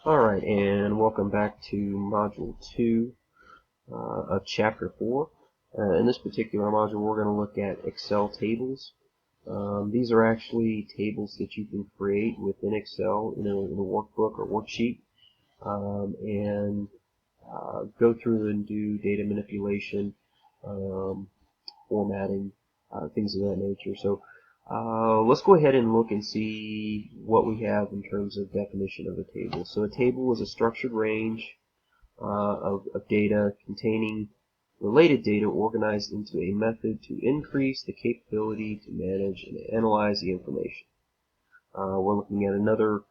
Alright, and welcome back to Module 2 of Chapter 4. In this particular module, we're going to look at Excel tables. These are actually tables that you can create within Excel in a workbook or worksheet and go through and do data manipulation, formatting, things of that nature. So let's go ahead and look and see what we have in terms of definition of a table. So a table is a structured range of data containing related data organized into a method to increase the capability to manage and analyze the information. We're looking at another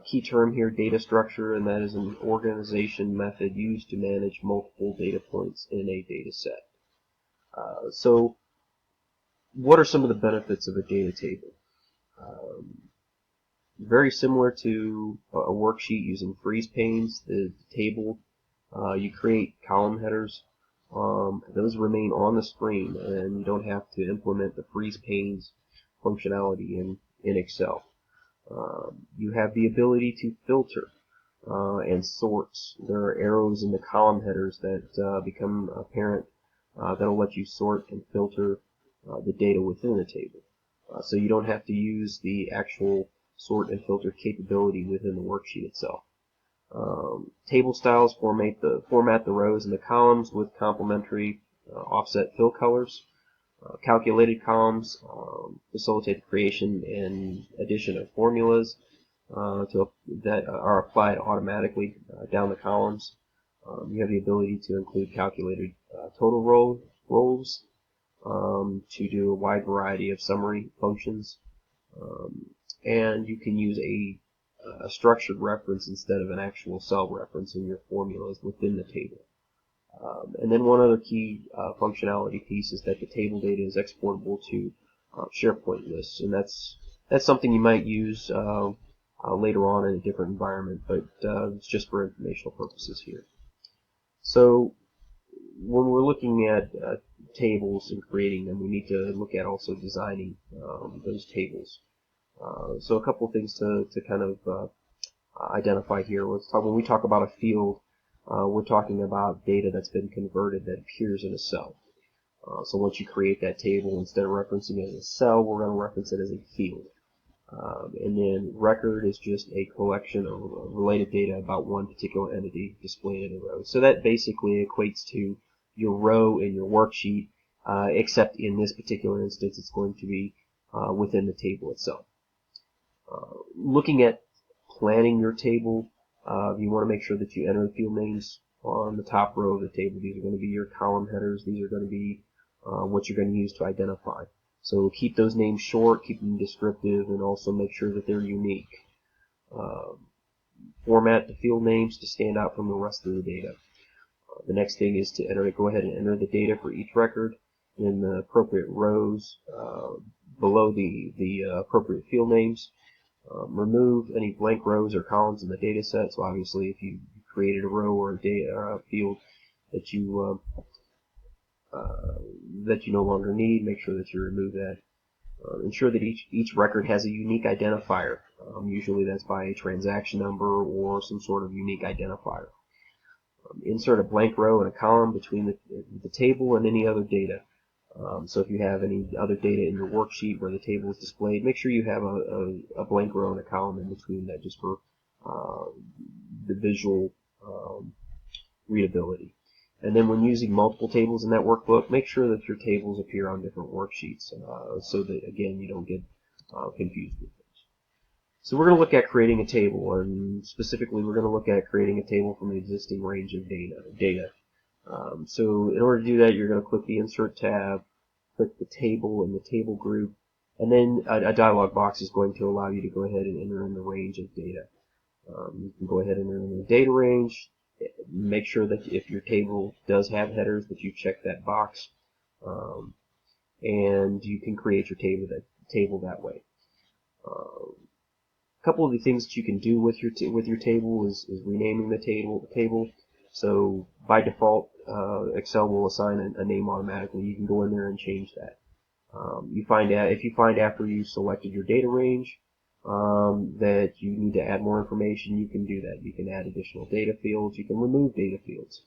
key term here, data structure, and that is an organization method used to manage multiple data points in a data set. So what are some of the benefits of a data table? Very similar to a worksheet using freeze panes, the table, you create column headers. Those remain on the screen, and you don't have to implement the freeze panes functionality in Excel. You have the ability to filter and sort. There are arrows in the column headers that become apparent that'll let you sort and filter the data within the table. So you don't have to use the actual sort and filter capability within the worksheet itself. Table styles format the rows and the columns with complementary offset fill colors. Calculated columns facilitate the creation and addition of formulas that are applied automatically down the columns. You have the ability to include calculated total rows to do a wide variety of summary functions. And you can use a structured reference instead of an actual cell reference in your formulas within the table. And then one other key functionality piece is that the table data is exportable to SharePoint lists, and that's something you might use later on in a different environment, but it's just for informational purposes here. So when we're looking at tables and creating them, we need to look at also designing those tables. So a couple of things to kind of identify here. When we talk about a field, we're talking about data that's been converted that appears in a cell. So once you create that table, instead of referencing it as a cell, we're going to reference it as a field. And then record is just a collection of related data about one particular entity displayed in a row. So that basically equates to your row in your worksheet, except in this particular instance, it's going to be within the table itself. Looking at planning your table, you want to make sure that you enter the field names on the top row of the table. These are going to be your column headers. These are going to be what you're going to use to identify. So keep those names short, keep them descriptive, and also make sure that they're unique. Format the field names to stand out from the rest of the data. The next thing is to go ahead and enter the data for each record in the appropriate rows below the appropriate field names. Remove any blank rows or columns in the data set. So obviously if you created a row or a field that you no longer need, make sure that you remove that. Ensure that each record has a unique identifier. Usually that's by a transaction number or some sort of unique identifier. Insert a blank row and a column between the table and any other data. So if you have any other data in your worksheet where the table is displayed, make sure you have a blank row and a column in between that just for the visual readability. And then when using multiple tables in that workbook, make sure that your tables appear on different worksheets so that, again, you don't get confused with things. So we're going to look at creating a table, and specifically we're going to look at creating a table from an existing range of data. So in order to do that, you're going to click the Insert tab, click the table and the table group, and then a dialog box is going to allow you to go ahead and enter in the range of data. You can go ahead and enter in the data range. Make sure that if your table does have headers that you check that box, and you can create your table that way. A couple of the things that you can do with your table is renaming the table. So by default, Excel will assign a name automatically. You can go in there and change that. If you find after you selected your data range that you need to add more information, you can do that. You can add additional data fields. You can remove data fields.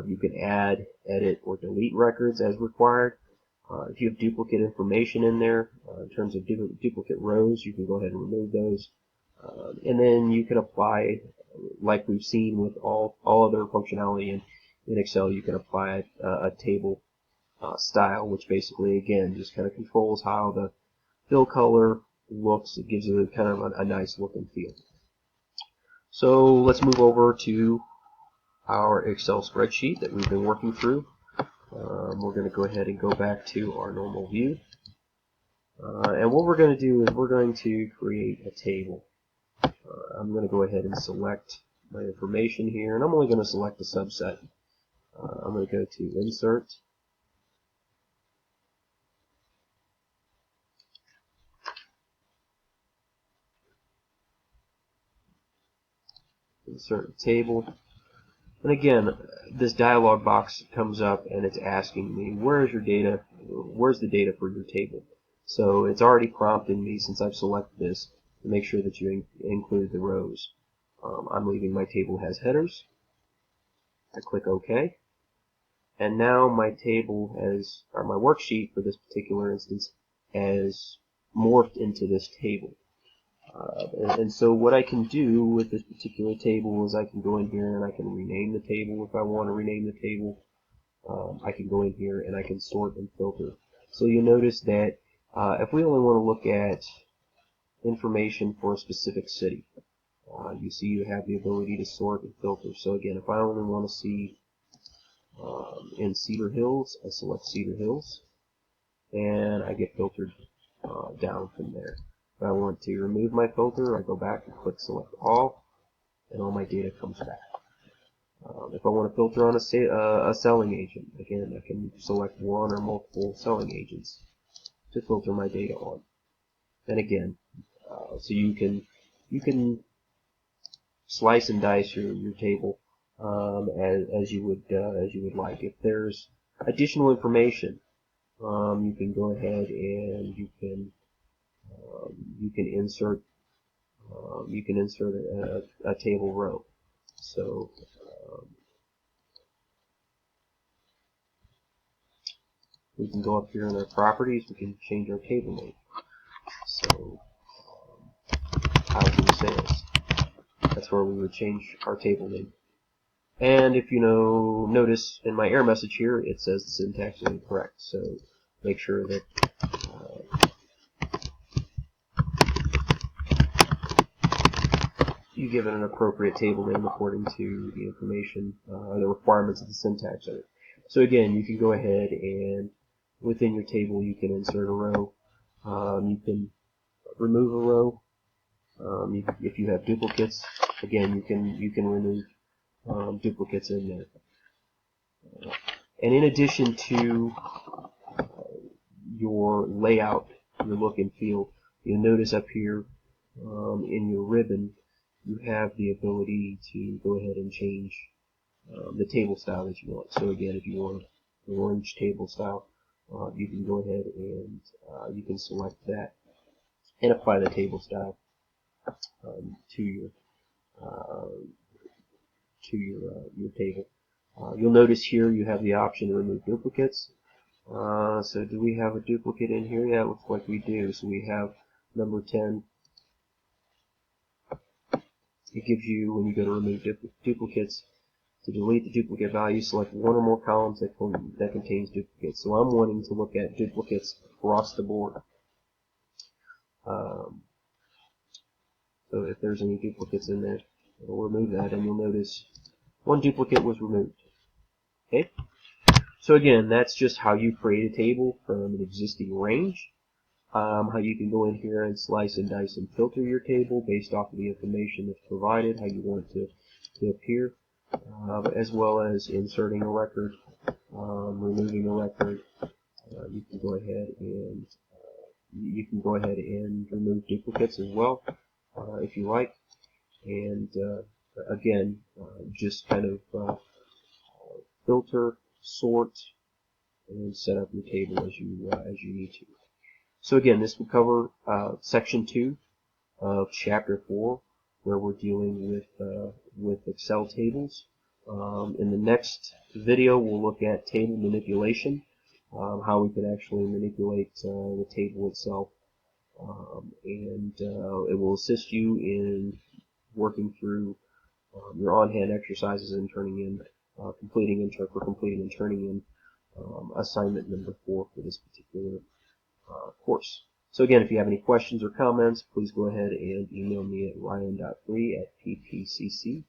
You can add, edit, or delete records as required. If you have duplicate information in there, in terms of duplicate rows, you can go ahead and remove those. And then you can apply, like we've seen with all other functionality in Excel, you can apply a table style, which basically, again, just kind of controls how the fill color looks. It gives it kind of a nice look and feel. So let's move over to our Excel spreadsheet that we've been working through. We're going to go ahead and go back to our normal view. And what we're going to do is we're going to create a table. I'm going to go ahead and select my information here, and I'm only going to select a subset. I'm going to go to Insert, Insert a Table, and again, this dialog box comes up and it's asking me, where's your data? Where's the data for your table? So it's already prompting me, since I've selected this, to make sure that you include the rows. I'm leaving my table has headers. I click OK. And now my table has, or my worksheet for this particular instance, has morphed into this table. And so what I can do with this particular table is I can go in here and I can rename the table if I want to rename the table. I can go in here and I can sort and filter. So you'll notice that if we only want to look at information for a specific city, you see you have the ability to sort and filter. So again, if I only want to see in Cedar Hills, I select Cedar Hills, and I get filtered down from there. If I want to remove my filter, I go back and click Select All, and all my data comes back. If I want to filter on a selling agent, again, I can select one or multiple selling agents to filter my data on. And again, so you can slice and dice your table as you would like. If there's additional information, you can go ahead and you can insert a table row. So we can go up here in our properties. We can change our table name. So housing sales. That's where we would change our table name. And if you notice in my error message here, it says the syntax is incorrect. So make sure that you give it an appropriate table name according to the information, the requirements of the syntax of it. So again, you can go ahead and within your table you can insert a row. You can remove a row. If you have duplicates, again, you can remove duplicates in there. And in addition to your layout, your look and feel, you'll notice up here in your ribbon, you have the ability to go ahead and change the table style that you want. So again, if you want an orange table style, you can go ahead and you can select that and apply the table style to your table. You'll notice here you have the option to remove duplicates. So do we have a duplicate in here? Yeah, it looks like we do. So we have number 10. It gives you, when you go to remove duplicates, to delete the duplicate value, select one or more columns that contains duplicates. So I'm wanting to look at duplicates across the board. So if there's any duplicates in there, it'll remove that, and you'll notice one duplicate was removed. Okay? So again, that's just how you create a table from an existing range. How you can go in here and slice and dice and filter your table based off of the information that's provided, how you want it to appear, as well as inserting a record, removing a record. You can go ahead and remove duplicates as well, if you like. And again, just kind of filter, sort, and set up your table as you need to. So again, this will cover section 2 of Chapter 4, where we're dealing with Excel tables. In the next video, we'll look at table manipulation, how we can actually manipulate the table itself, and it will assist you in working through your on-hand exercises and turning in, completing and turning in assignment number 4 for this particular course. So again, if you have any questions or comments, please go ahead and email me at ryan.free@ppcc.com.